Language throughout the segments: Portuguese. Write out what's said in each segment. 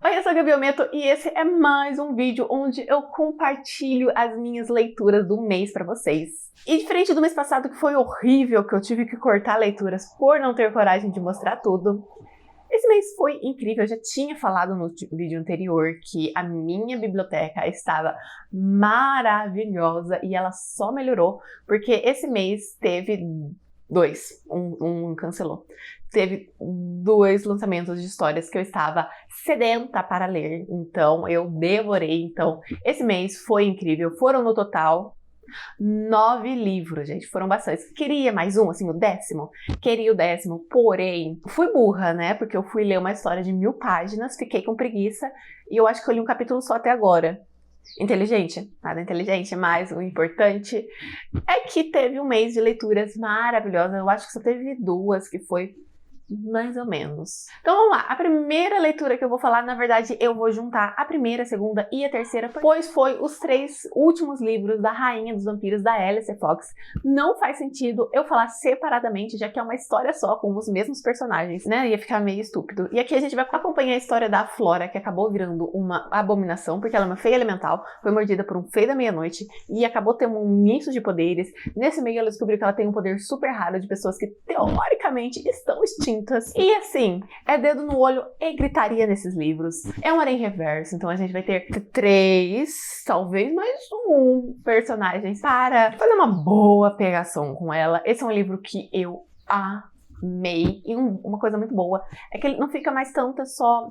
Oi, eu sou a Gabi Almeto e esse é mais um vídeo onde eu compartilho as minhas leituras do mês pra vocês. E diferente do mês passado, que foi horrível, que eu tive que cortar leituras por não ter coragem de mostrar tudo, esse mês foi incrível. Eu já tinha falado no vídeo anterior que a minha biblioteca estava maravilhosa e ela só melhorou porque esse mês teve um cancelou. Teve 2 lançamentos de histórias que eu estava sedenta para ler, então eu devorei. Então esse mês foi incrível. Foram no total 9 livros, gente, foram bastantes. Queria mais um, assim, o 10º? Queria o 10º, porém, fui burra, né? Porque eu fui ler uma história de 1000 páginas, fiquei com preguiça e eu acho que eu li um capítulo só até agora. Inteligente? Nada inteligente, mas o importante é que teve um mês de leituras maravilhosas. Eu acho que só teve 2, que foi mais ou menos. Então vamos lá, a primeira leitura que eu vou falar, na verdade, eu vou juntar a primeira, a segunda e a terceira, pois foi os 3 últimos livros da Rainha dos Vampiros, da Alice Fox. Não faz sentido eu falar separadamente, já que é uma história só, com os mesmos personagens, né? Ia ficar meio estúpido. E aqui a gente vai acompanhar a história da Flora, que acabou virando uma abominação, porque ela é uma feia elemental, foi mordida por um feio da meia-noite e acabou tendo um misto de poderes. Nesse meio ela descobriu que ela tem um poder super raro de pessoas que, teoricamente, estão extintas. E assim, é dedo no olho e gritaria nesses livros. É um Harém Reverso, então a gente vai ter 3, talvez mais um personagens para fazer uma boa pegação com ela. Esse é um livro que eu amei. E uma coisa muito boa é que ele não fica mais tanto só...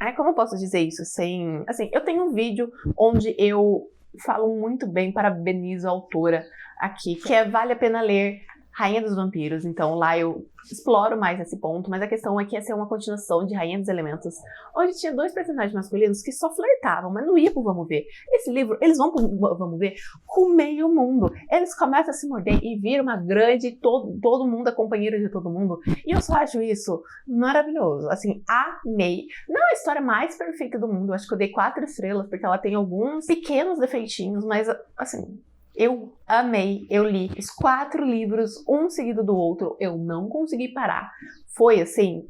Ai, como eu posso dizer isso sem... Assim, eu tenho um vídeo onde eu falo muito bem, parabenizo a autora aqui, que é Vale a Pena Ler Rainha dos Vampiros. Então lá eu exploro mais esse ponto, mas a questão é que ia ser uma continuação de Rainha dos Elementos, onde tinha 2 personagens masculinos que só flertavam, mas não ia pro vamos ver. Esse livro, eles vão pro vamos ver com meio mundo. Eles começam a se morder e viram uma grande, todo mundo é companheiro de todo mundo. E eu só acho isso maravilhoso. Assim, amei. Não é a história mais perfeita do mundo, eu acho que eu dei 4 estrelas, porque ela tem alguns pequenos defeitinhos, mas assim... Eu amei, eu li os 4 livros, um seguido do outro, eu não consegui parar. Foi assim,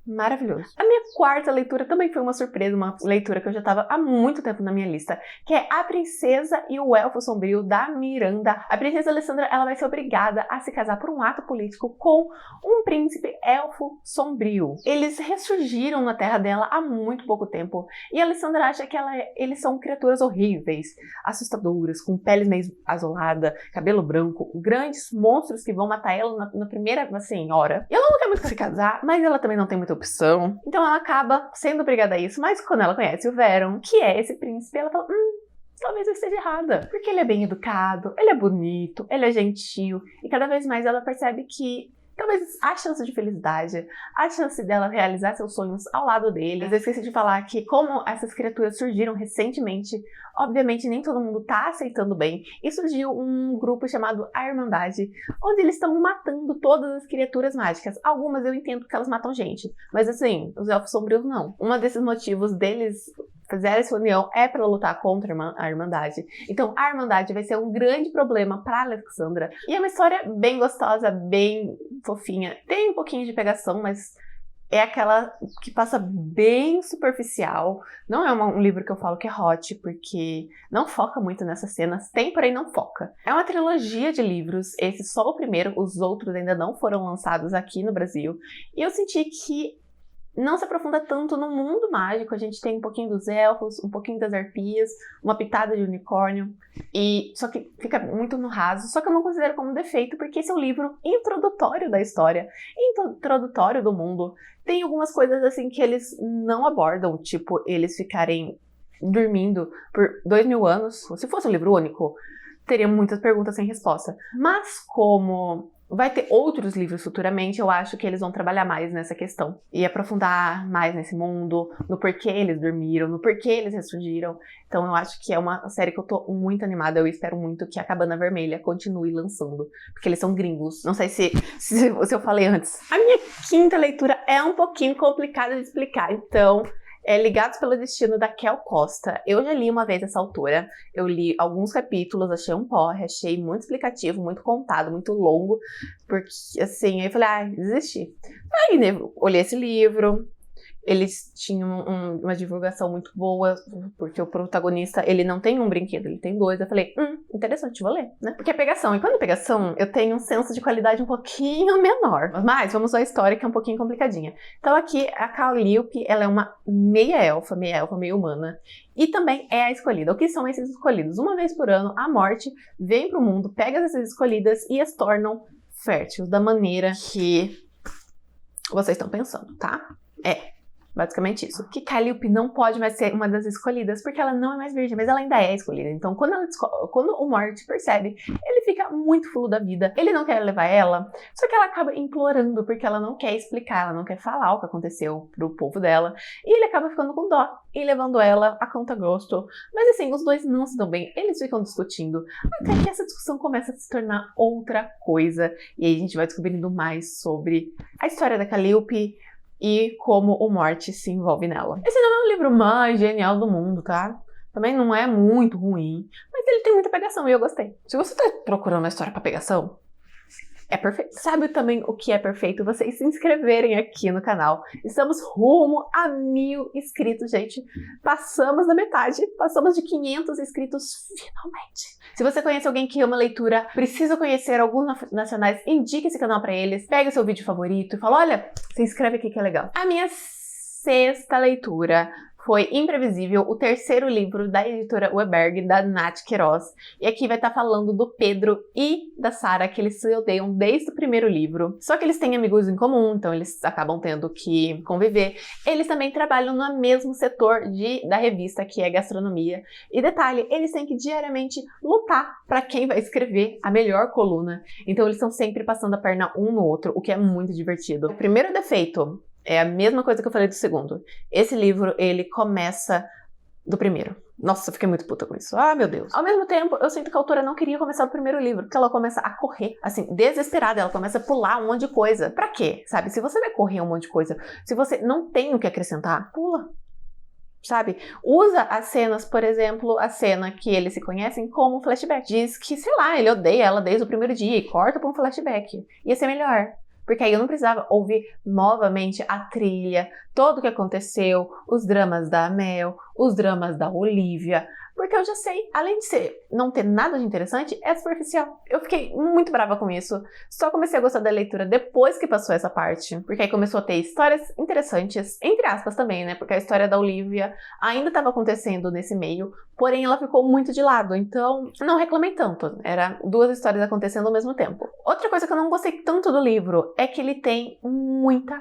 maravilhoso. A minha 4ª leitura também foi uma surpresa, uma leitura que eu já estava há muito tempo na minha lista, que é A Princesa e o Elfo Sombrio, da Miranda. A princesa Alessandra, ela vai ser obrigada a se casar por um ato político com um príncipe elfo sombrio. Eles ressurgiram na terra dela há muito pouco tempo, e a Alessandra acha que eles são criaturas horríveis, assustadoras, com peles meio azulada, cabelo branco, grandes monstros que vão matar ela na primeira, assim, hora. E ela não quer muito se casar, mas ela também não tem muita opção. Então ela acaba sendo obrigada a isso, mas quando ela conhece o Veron, que é esse príncipe, ela fala, talvez eu esteja errada. Porque ele é bem educado, ele é bonito, ele é gentil, e cada vez mais ela percebe que talvez a chance de felicidade, a chance dela realizar seus sonhos ao lado dele. Mas eu esqueci de falar que como essas criaturas surgiram recentemente, obviamente nem todo mundo tá aceitando bem. E surgiu um grupo chamado A Irmandade, onde eles estão matando todas as criaturas mágicas. Algumas eu entendo que elas matam gente, mas assim, os elfos sombrios não. Um desses motivos deles fizeram essa união é para lutar contra a Irmandade. Então a Irmandade vai ser um grande problema para Alexandra. E é uma história bem gostosa, bem fofinha. Tem um pouquinho de pegação, mas é aquela que passa bem superficial. Não é um livro que eu falo que é hot, porque não foca muito nessas cenas. Tem, porém não foca. É uma trilogia de livros. Esse só o primeiro, os outros ainda não foram lançados aqui no Brasil. E eu senti que não se aprofunda tanto no mundo mágico. A gente tem um pouquinho dos elfos, um pouquinho das arpias, uma pitada de unicórnio, e só que fica muito no raso. Só que eu não considero como defeito, porque esse é o livro introdutório da história, introdutório do mundo. Tem algumas coisas assim que eles não abordam, tipo eles ficarem dormindo por 2000 anos. Se fosse um livro único, teria muitas perguntas sem resposta. Mas como vai ter outros livros futuramente, eu acho que eles vão trabalhar mais nessa questão e aprofundar mais nesse mundo, no porquê eles dormiram, no porquê eles ressurgiram. Então eu acho que é uma série que eu tô muito animada. Eu espero muito que a Cabana Vermelha continue lançando, porque eles são gringos. Não sei se eu falei antes. A minha 5ª leitura é um pouquinho complicada de explicar, então... Ligados pelo Destino, da Kel Costa. Eu já li uma vez essa autora, eu li alguns capítulos, achei um porre, achei muito explicativo, muito contado, muito longo, porque assim, aí eu falei, desisti. Aí, né, olhei esse livro, eles tinham uma divulgação muito boa, porque o protagonista, ele não tem um brinquedo, ele tem dois. Eu falei, interessante, vou ler, né? Porque é pegação, e quando é pegação, eu tenho um senso de qualidade um pouquinho menor. Mas vamos à história, que é um pouquinho complicadinha. Então aqui, a Calliope, ela é uma meia elfa, meia humana, e também é a escolhida. O que são esses escolhidos? Uma vez por ano, a morte vem pro mundo, pega essas escolhidas e as tornam férteis, da maneira que vocês estão pensando, tá? Basicamente isso. Que Calliope não pode mais ser uma das escolhidas, porque ela não é mais virgem, mas ela ainda é escolhida. Então, quando o Mort percebe, ele fica muito fulo da vida. Ele não quer levar ela, só que ela acaba implorando, porque ela não quer explicar, ela não quer falar o que aconteceu pro povo dela. E ele acaba ficando com dó e levando ela a conta-gosto. Mas assim, os dois não se dão bem, eles ficam discutindo, até que essa discussão começa a se tornar outra coisa. E aí a gente vai descobrindo mais sobre a história da Calliope e como o Mort se envolve nela. Esse não é o livro mais genial do mundo, tá? Também não é muito ruim, mas ele tem muita pegação e eu gostei. Se você tá procurando uma história pra pegação, é perfeito. Sabe também o que é perfeito? Vocês se inscreverem aqui no canal. Estamos rumo a 1000 inscritos, gente. Passamos da metade, passamos de 500 inscritos finalmente. Se você conhece alguém que ama leitura, precisa conhecer alguns nacionais, indique esse canal pra eles, pega o seu vídeo favorito e fala, olha, se inscreve aqui que é legal. A minha sexta leitura foi Imprevisível, o terceiro livro da editora Weberg, da Nath Queiroz. E aqui vai estar falando do Pedro e da Sarah, que eles se odeiam desde o primeiro livro. Só que eles têm amigos em comum, então eles acabam tendo que conviver. Eles também trabalham no mesmo setor da revista, que é gastronomia. E detalhe, eles têm que diariamente lutar para quem vai escrever a melhor coluna. Então eles estão sempre passando a perna um no outro, o que é muito divertido. O primeiro defeito é a mesma coisa que eu falei do segundo. Esse livro, ele começa do primeiro. Nossa, eu fiquei muito puta com isso. Ah, meu Deus. Ao mesmo tempo, eu sinto que a autora não queria começar do primeiro livro, porque ela começa a correr, assim, desesperada. Ela começa a pular um monte de coisa. Pra quê? Sabe? Se você vai correr um monte de coisa, se você não tem o que acrescentar, pula. Sabe? Usa as cenas, por exemplo, a cena que eles se conhecem como flashback. Diz que, sei lá, ele odeia ela desde o primeiro dia e corta pra um flashback. Ia ser melhor. Porque aí eu não precisava ouvir novamente a trilha, tudo o que aconteceu, os dramas da Mel, os dramas da Olivia, porque eu já sei, além de não ter nada de interessante, é superficial. Eu fiquei muito brava com isso, só comecei a gostar da leitura depois que passou essa parte, porque aí começou a ter histórias interessantes, entre aspas também, né, porque a história da Olivia ainda estava acontecendo nesse meio, porém ela ficou muito de lado, então não reclamei tanto, era duas histórias acontecendo ao mesmo tempo. Outra coisa que eu não gostei tanto do livro é que ele tem muita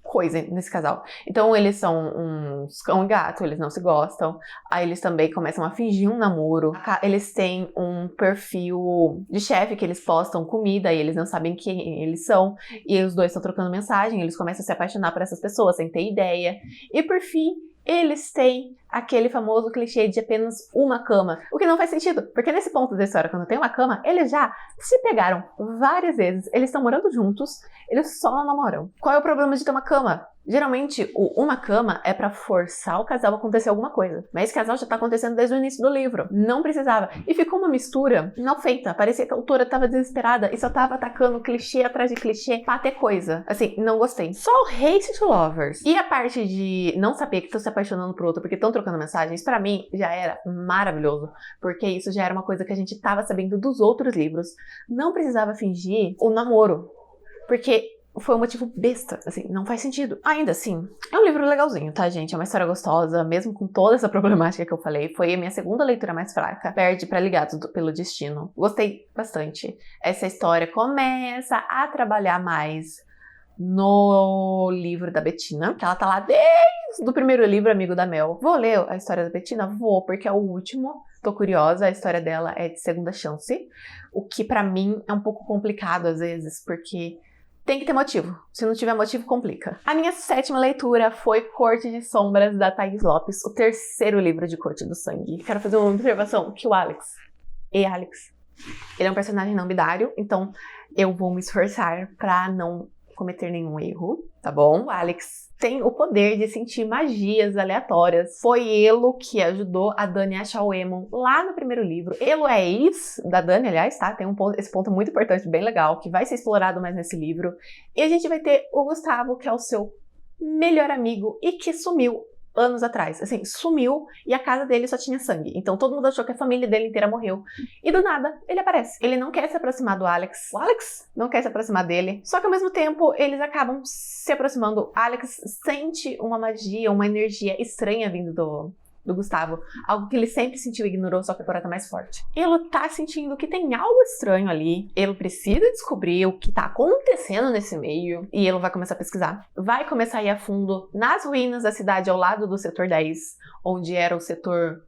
coisa nesse casal. Então eles são uns cão e gato, eles não se gostam. Aí eles também começam a fingir um namoro. Eles têm um perfil de chefe que eles postam comida e eles não sabem quem eles são. E os dois estão trocando mensagem, eles começam a se apaixonar por essas pessoas sem ter ideia. E por fim, eles têm aquele famoso clichê de apenas uma cama, o que não faz sentido, porque nesse ponto da história, quando tem uma cama, eles já se pegaram várias vezes, eles estão morando juntos, eles só não namoram. Qual é o problema de ter uma cama? Geralmente, uma cama é pra forçar o casal a acontecer alguma coisa, mas esse casal já tá acontecendo desde o início do livro, não precisava, e ficou uma mistura mal feita, parecia que a autora tava desesperada e só tava atacando clichê atrás de clichê pra ter coisa. Assim, não gostei. Só o hate to lovers. E a parte de não saber que estão se apaixonando por outro porque estão trocando mensagens, pra mim, já era maravilhoso, porque isso já era uma coisa que a gente tava sabendo dos outros livros. Não precisava fingir o namoro, porque foi um motivo besta, assim, não faz sentido. Ainda assim, é um livro legalzinho, tá, gente? É uma história gostosa, mesmo com toda essa problemática que eu falei. Foi a minha segunda leitura mais fraca, perde pra Ligados pelo Destino. Gostei bastante. Essa história começa a trabalhar mais no livro da Bettina, que ela tá lá desde o primeiro livro, Amigo da Mel. Vou ler a história da Bettina? Vou, porque é o último. Tô curiosa, a história dela é de segunda chance, o que pra mim é um pouco complicado às vezes, porque tem que ter motivo. Se não tiver motivo, complica. A minha sétima leitura foi Corte de Sombras, da Thaís Lopes, o terceiro livro de Corte do Sangue. Quero fazer uma observação, que o Alex, ele é um personagem não binário, então eu vou me esforçar pra não cometer nenhum erro, tá bom? O Alex tem o poder de sentir magias aleatórias. Foi Elo que ajudou a Dani a achar o Aemon lá no primeiro livro. Elo é ex da Dani, aliás, tá? Tem esse ponto muito importante, bem legal, que vai ser explorado mais nesse livro. E a gente vai ter o Gustavo, que é o seu melhor amigo e que sumiu anos atrás. Assim, sumiu e a casa dele só tinha sangue. Então todo mundo achou que a família dele inteira morreu. E do nada, ele aparece. Ele não quer se aproximar do Alex. O Alex não quer se aproximar dele. Só que ao mesmo tempo, eles acabam se aproximando. Alex sente uma magia, uma energia estranha vindo do Gustavo. Algo que ele sempre sentiu e ignorou, só que agora tá mais forte. Ele tá sentindo que tem algo estranho ali. Ele precisa descobrir o que tá acontecendo nesse meio. E ele vai começar a pesquisar. Vai começar a ir a fundo nas ruínas da cidade ao lado do setor 10, onde era o setor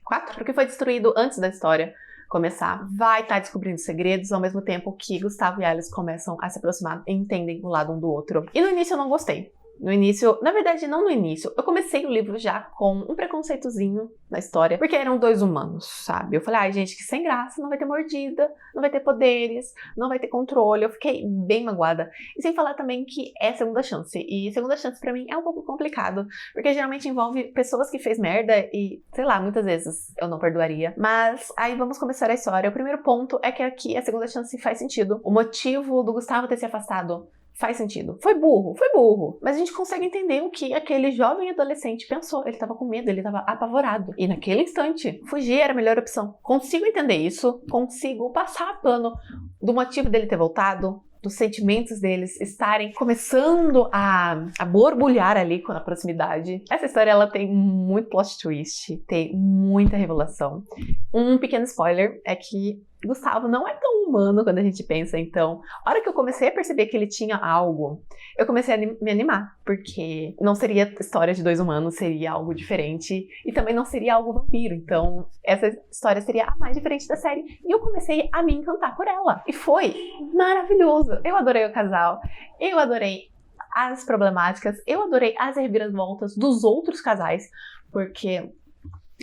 4, porque foi destruído antes da história começar. Vai estar descobrindo segredos ao mesmo tempo que Gustavo e Alice começam a se aproximar e entendem o lado um do outro. E no início eu não gostei. No início, na verdade não no início, eu comecei o livro já com um preconceitozinho na história, porque eram dois humanos, sabe? Eu falei, ai gente, que sem graça, não vai ter mordida, não vai ter poderes, não vai ter controle, eu fiquei bem magoada. E sem falar também que é segunda chance, e segunda chance pra mim é um pouco complicado, porque geralmente envolve pessoas que fez merda e, sei lá, muitas vezes eu não perdoaria. Mas aí vamos começar a história. O primeiro ponto é que aqui a segunda chance faz sentido. O motivo do Gustavo ter se afastado faz sentido. Foi burro. Mas a gente consegue entender o que aquele jovem adolescente pensou. Ele tava com medo, ele tava apavorado. E naquele instante, fugir era a melhor opção. Consigo entender isso, consigo passar pano do motivo dele ter voltado, dos sentimentos deles estarem começando a borbulhar ali com a proximidade. Essa história, ela tem muito plot twist, tem muita revelação. Um pequeno spoiler é que Gustavo não é tão humano quando a gente pensa, então, a hora que eu comecei a perceber que ele tinha algo, eu comecei a me animar, porque não seria história de dois humanos, seria algo diferente, e também não seria algo vampiro, então essa história seria a mais diferente da série, e eu comecei a me encantar por ela, e foi maravilhoso. Eu adorei o casal, eu adorei as problemáticas, eu adorei as reviravoltas dos outros casais, porque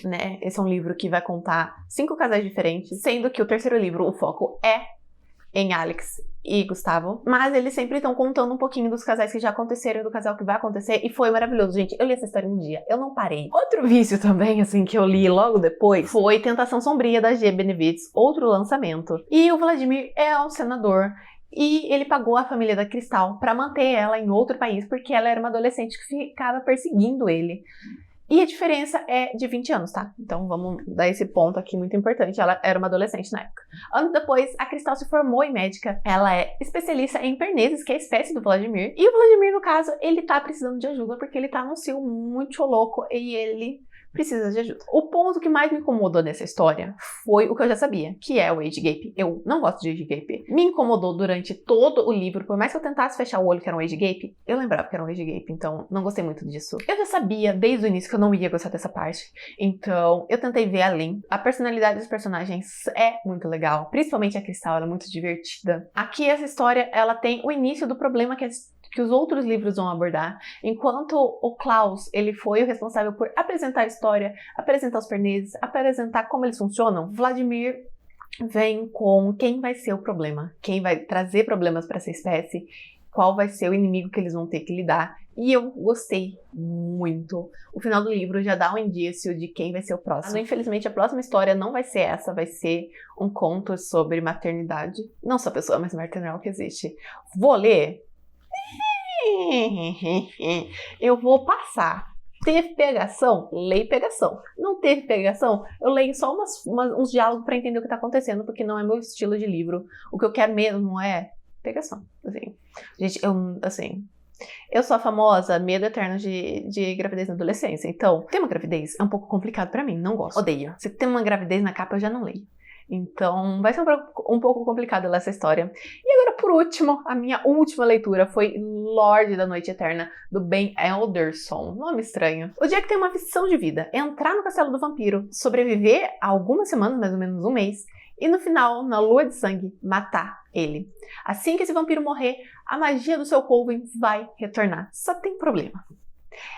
né, esse é um livro que vai contar 5 casais diferentes, sendo que o terceiro livro, o foco é em Alex e Gustavo, mas eles sempre estão contando um pouquinho dos casais que já aconteceram e do casal que vai acontecer, e foi maravilhoso, gente. Eu li essa história um dia, eu não parei. Outro vício também, assim, que eu li logo depois, foi Tentação Sombria, da G. Benevides, outro lançamento. E o Vladimir é um senador, e ele pagou a família da Cristal pra manter ela em outro país, porque ela era uma adolescente que ficava perseguindo ele. E a diferença é de 20 anos, tá? Então vamos dar esse ponto aqui muito importante. Ela era uma adolescente na época. Anos depois, a Cristal se formou em médica. Ela é especialista em pernezes, que é a espécie do Vladimir. E o Vladimir, no caso, ele tá precisando de ajuda porque ele tá num cio muito louco e ele precisa de ajuda. O ponto que mais me incomodou nessa história foi o que eu já sabia, que é o age gap. Eu não gosto de age gap. Me incomodou durante todo o livro, por mais que eu tentasse fechar o olho que era um age gap, eu lembrava que era um age gap, então não gostei muito disso. Eu já sabia desde o início que eu não ia gostar dessa parte, então eu tentei ver além. A personalidade dos personagens é muito legal, principalmente a Cristal, ela é muito divertida. Aqui essa história, ela tem o início do problema que os outros livros vão abordar, enquanto o Klaus, ele foi o responsável por apresentar a história, apresentar os pernezes, apresentar como eles funcionam, Vladimir vem com quem vai ser o problema, quem vai trazer problemas para essa espécie, qual vai ser o inimigo que eles vão ter que lidar, e eu gostei muito. O final do livro já dá um indício de quem vai ser o próximo. Infelizmente, a próxima história não vai ser essa, vai ser um conto sobre maternidade. Não sou a pessoa mais maternal que existe. Vou ler? Eu vou passar. Teve pegação? Leio pegação. Não teve pegação? Eu leio só uns diálogos pra entender o que tá acontecendo, porque não é meu estilo de livro. O que eu quero mesmo é pegação. Assim. Gente, eu sou a famosa medo eterno de gravidez na adolescência. Então, ter uma gravidez é um pouco complicado pra mim, não gosto. Odeio. Se tem uma gravidez na capa, eu já não leio. Então, vai ser um pouco complicado essa história. E agora, por último, a minha última leitura foi Lorde da Noite Eterna, do Ben Elderson. Nome estranho. O Jack tem uma missão de vida: entrar no castelo do vampiro, sobreviver a algumas semanas, mais ou menos um mês, e no final, na lua de sangue, matar ele. Assim que esse vampiro morrer, a magia do seu Coven vai retornar. Só tem problema.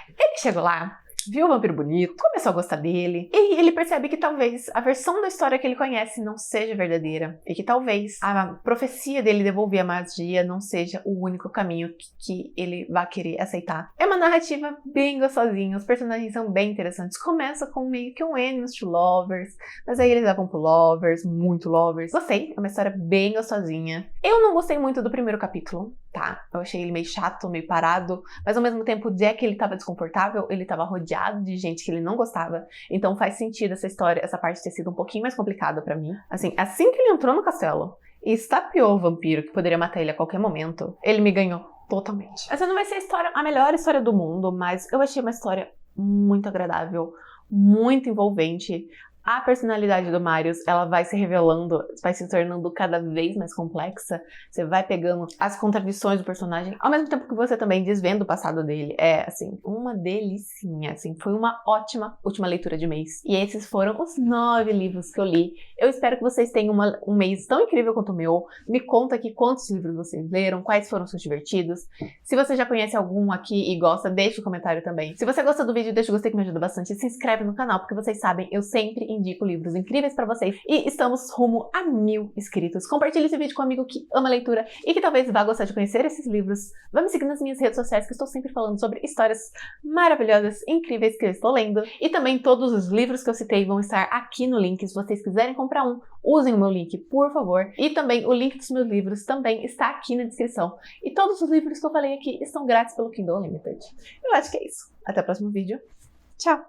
Ele chegou lá, viu o vampiro bonito, começou a gostar dele, ele E ele percebe que talvez a versão da história que ele conhece não seja verdadeira. E que talvez a profecia dele devolver a magia não seja o único caminho que ele vai querer aceitar. É uma narrativa bem gostosinha, os personagens são bem interessantes. Começa com meio que um enemies to lovers, mas aí eles levam pro lovers, muito lovers. Gostei, é uma história bem gostosinha. Eu não gostei muito do primeiro capítulo, tá? Eu achei ele meio chato, meio parado, mas ao mesmo tempo o Jack, ele tava desconfortável, ele tava rodeado de gente que ele não gostava, então faz sentido essa história, essa parte ter sido um pouquinho mais complicada pra mim. Assim que ele entrou no castelo e estapeou o vampiro que poderia matar ele a qualquer momento, ele me ganhou totalmente. Essa não vai ser a melhor história do mundo, mas eu achei uma história muito agradável, muito envolvente. A personalidade do Marius, ela vai se revelando, vai se tornando cada vez mais complexa. Você vai pegando as contradições do personagem, ao mesmo tempo que você também desvenda o passado dele. É, assim, uma delicinha, assim. Foi uma ótima última leitura de mês. E esses foram os 9 livros que eu li. Eu espero que vocês tenham um mês tão incrível quanto o meu. Me conta aqui quantos livros vocês leram, quais foram os seus divertidos. Se você já conhece algum aqui e gosta, deixa um comentário também. Se você gostou do vídeo, deixa o gostei que me ajuda bastante. E se inscreve no canal, porque vocês sabem, eu sempre indico livros incríveis pra vocês. E estamos rumo a 1000 inscritos. Compartilhe esse vídeo com um amigo que ama leitura e que talvez vá gostar de conhecer esses livros. Vai me seguir nas minhas redes sociais, que eu estou sempre falando sobre histórias maravilhosas, incríveis que eu estou lendo. E também todos os livros que eu citei vão estar aqui no link. Se vocês quiserem comprar um, usem o meu link, por favor. E também o link dos meus livros também está aqui na descrição. E todos os livros que eu falei aqui estão grátis pelo Kindle Unlimited. Eu acho que é isso. Até o próximo vídeo. Tchau!